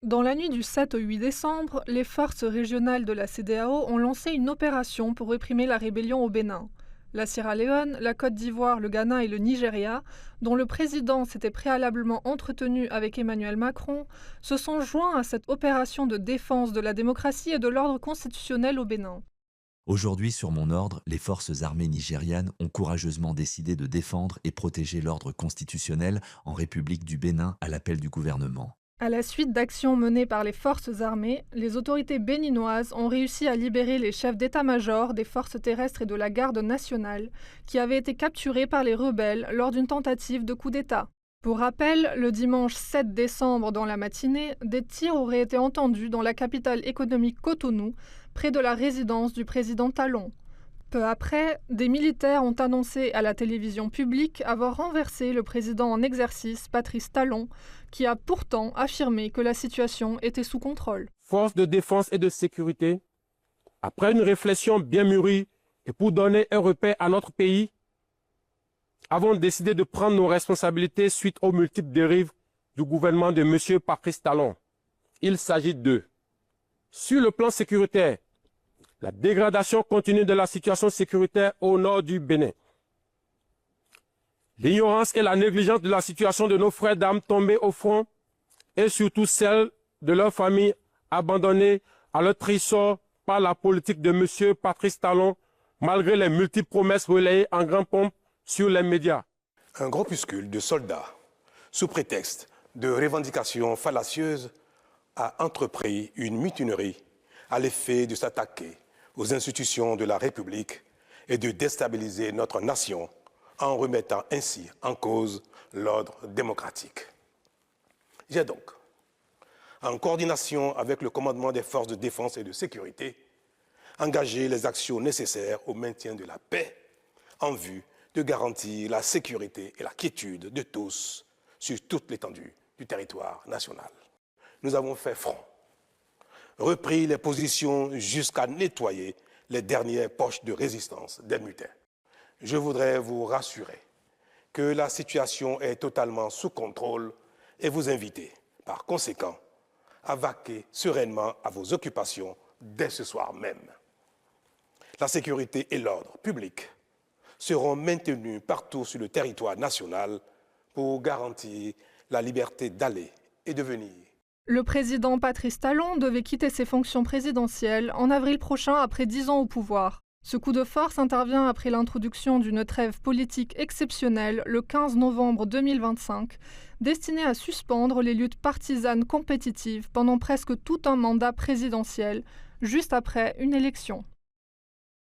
Dans la nuit du 7 au 8 décembre, les forces régionales de la CEDEAO ont lancé une opération pour réprimer la rébellion au Bénin. La Sierra Leone, la Côte d'Ivoire, le Ghana et le Nigeria, dont le président s'était préalablement entretenu avec Emmanuel Macron, se sont joints à cette opération de défense de la démocratie et de l'ordre constitutionnel au Bénin. Aujourd'hui, sur mon ordre, les forces armées nigérianes ont courageusement décidé de défendre et protéger l'ordre constitutionnel en République du Bénin à l'appel du gouvernement. À la suite d'actions menées par les forces armées, les autorités béninoises ont réussi à libérer les chefs d'état-major des forces terrestres et de la garde nationale, qui avaient été capturés par les rebelles lors d'une tentative de coup d'État. Pour rappel, le dimanche 7 décembre dans la matinée, des tirs auraient été entendus dans la capitale économique Cotonou, près de la résidence du président Talon. Peu après, des militaires ont annoncé à la télévision publique avoir renversé le président en exercice, Patrice Talon, qui a pourtant affirmé que la situation était sous contrôle. Forces de défense et de sécurité, après une réflexion bien mûrie et pour donner un repère à notre pays, avons décidé de prendre nos responsabilités suite aux multiples dérives du gouvernement de M. Patrice Talon. Il s'agit de, sur le plan sécuritaire, la dégradation continue de la situation sécuritaire au nord du Bénin. L'ignorance et la négligence de la situation de nos frères d'armes tombés au front et surtout celle de leurs familles abandonnées à leur triste sort par la politique de M. Patrice Talon, malgré les multiples promesses relayées en grande pompe sur les médias. Un groupuscule de soldats, sous prétexte de revendications fallacieuses, a entrepris une mutinerie à l'effet de s'attaquer aux institutions de la République et de déstabiliser notre nation en remettant ainsi en cause l'ordre démocratique. J'ai donc, en coordination avec le commandement des forces de défense et de sécurité, engagé les actions nécessaires au maintien de la paix en vue de garantir la sécurité et la quiétude de tous sur toute l'étendue du territoire national. Nous avons fait front, repris les positions jusqu'à nettoyer les dernières poches de résistance des mutins. Je voudrais vous rassurer que la situation est totalement sous contrôle et vous inviter, par conséquent, à vaquer sereinement à vos occupations dès ce soir même. La sécurité et l'ordre public seront maintenus partout sur le territoire national pour garantir la liberté d'aller et de venir. Le président Patrice Talon devait quitter ses fonctions présidentielles en avril prochain après 10 ans au pouvoir. Ce coup de force intervient après l'introduction d'une trêve politique exceptionnelle le 15 novembre 2025, destinée à suspendre les luttes partisanes compétitives pendant presque tout un mandat présidentiel, juste après une élection.